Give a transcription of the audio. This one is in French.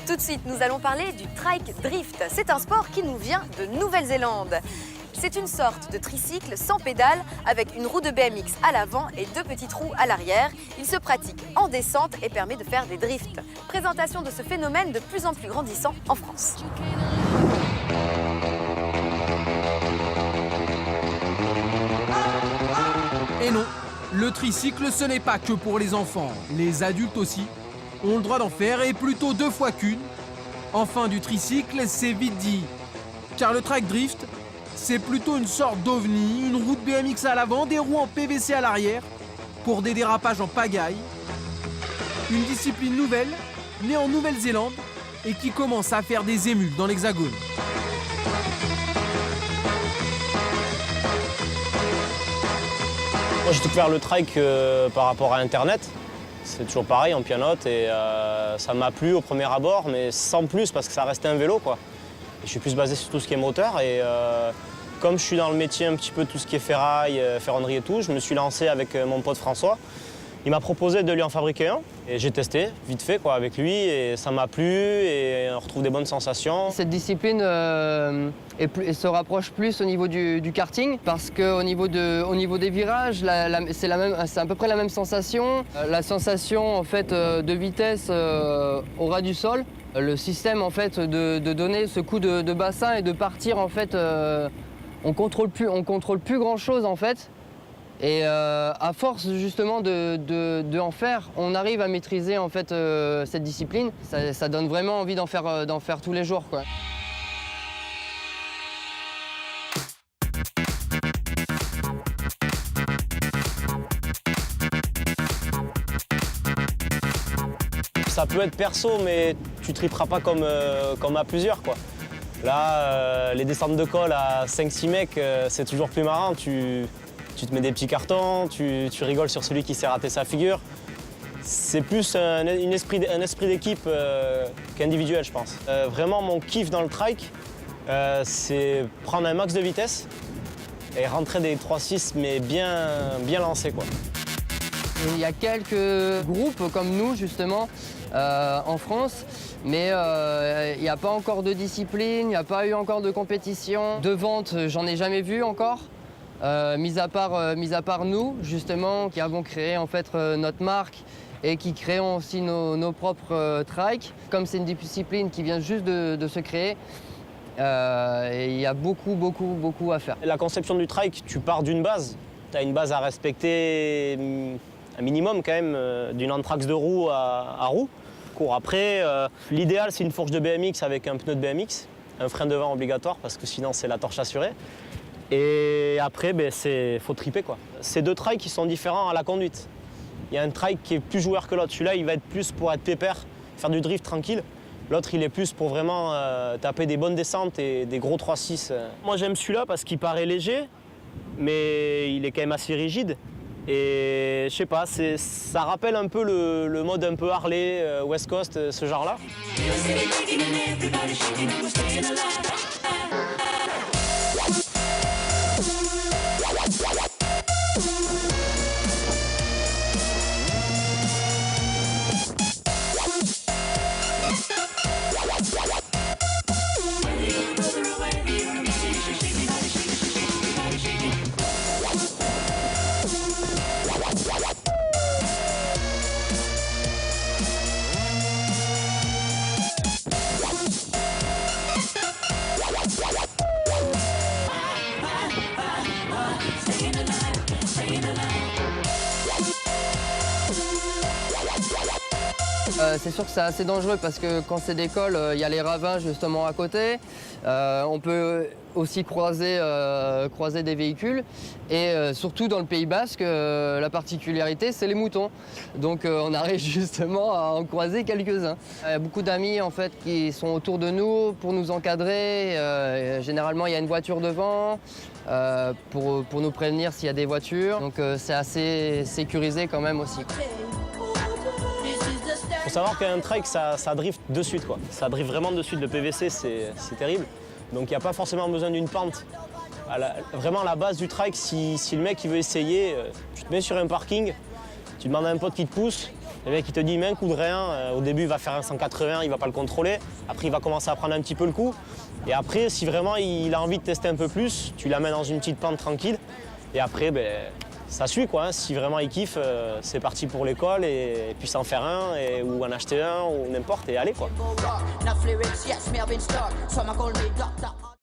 Tout de suite, nous allons parler du trike drift. C'est un sport qui nous vient de Nouvelle-Zélande. C'est une sorte de tricycle sans pédale avec une roue de BMX à l'avant et deux petites roues à l'arrière. Il se pratique en descente et permet de faire des drifts. Présentation de ce phénomène de plus en plus grandissant en France. Et non, le tricycle ce n'est pas que pour les enfants. Les adultes aussi ont le droit d'en faire et plutôt 2 fois qu'une. Enfin, du tricycle, c'est vite dit. Car le trike drift, c'est plutôt une sorte d'ovni, une roue de BMX à l'avant, des roues en PVC à l'arrière, pour des dérapages en pagaille. Une discipline nouvelle, née en Nouvelle-Zélande, et qui commence à faire des émules dans l'Hexagone. Moi j'ai découvert le trike par rapport à Internet. C'est toujours pareil, en pianote, et ça m'a plu au premier abord, mais sans plus parce que ça restait un vélo, quoi. Et je suis plus basé sur tout ce qui est moteur, et comme je suis dans le métier un petit peu tout ce qui est ferraille, ferronnerie et tout, je me suis lancé avec mon pote François. Il m'a proposé de lui en fabriquer un, et j'ai testé vite fait quoi, avec lui, et ça m'a plu, et on retrouve des bonnes sensations. Cette discipline se rapproche plus au niveau du karting, parce qu'au niveau des virages, c'est à peu près la même sensation. La sensation en fait, de vitesse au ras du sol, le système en fait, de donner ce coup de bassin et de partir, en fait, on contrôle plus grand chose en fait. Et à force justement de en faire, on arrive à maîtriser en fait cette discipline. Ça donne vraiment envie d'en faire tous les jours, quoi. Ça peut être perso, mais tu triperas pas comme à plusieurs, quoi. Là, les descentes de col à 5-6 mecs, c'est toujours plus marrant. Tu te mets des petits cartons, tu rigoles sur celui qui s'est raté sa figure. C'est plus un esprit d'équipe qu'individuel, je pense. Vraiment, mon kiff dans le trike, c'est prendre un max de vitesse et rentrer des 3-6, mais bien lancé, quoi. Il y a quelques groupes comme nous, justement, en France, mais il n'y a pas encore de discipline, il n'y a pas eu encore de compétition. De vente, j'en ai jamais vu encore. Mis à part nous, justement, qui avons créé en fait notre marque et qui créons aussi nos propres trikes. Comme c'est une discipline qui vient juste de se créer, il y a beaucoup à faire. La conception du trike, tu pars d'une base. Tu as une base à respecter, un minimum quand même, d'une anthrax de roue à roue. Après, l'idéal c'est une fourche de BMX avec un pneu de BMX, un frein devant obligatoire parce que sinon c'est la torche assurée. Et après, faut triper, quoi. C'est 2 trikes qui sont différents à la conduite. Il y a un trike qui est plus joueur que l'autre. Celui-là, il va être plus pour être pépère, faire du drift tranquille. L'autre, il est plus pour vraiment taper des bonnes descentes et des gros 3-6. Moi, j'aime celui-là parce qu'il paraît léger, mais il est quand même assez rigide. Et je sais pas, ça rappelle un peu le mode un peu Harley, West Coast, ce genre-là. C'est sûr que c'est assez dangereux parce que quand c'est des cols, il y a les ravins justement à côté. On peut aussi croiser des véhicules. Et surtout dans le Pays Basque, la particularité, c'est les moutons. Donc on arrive justement à en croiser quelques-uns. Il y a beaucoup d'amis en fait qui sont autour de nous pour nous encadrer. Généralement, il y a une voiture devant pour nous prévenir s'il y a des voitures. Donc c'est assez sécurisé quand même aussi. Il faut savoir qu'un trike, ça drift de suite, quoi. Ça drift vraiment de suite. Le PVC, c'est terrible. Donc il n'y a pas forcément besoin d'une pente. Vraiment, à la base du trike, si le mec il veut essayer, tu te mets sur un parking, tu demandes à un pote qui te pousse, Le mec il te dit mets un coup de rein, au début il va faire un 180, il va pas le contrôler, après il va commencer à prendre un petit peu le coup. Et après si vraiment il a envie de tester un peu plus, tu l'amènes dans une petite pente tranquille. Et après ça suit quoi, hein. Si vraiment il kiffe, c'est parti pour l'école et puis s'en faire un ou en acheter un ou n'importe et aller quoi.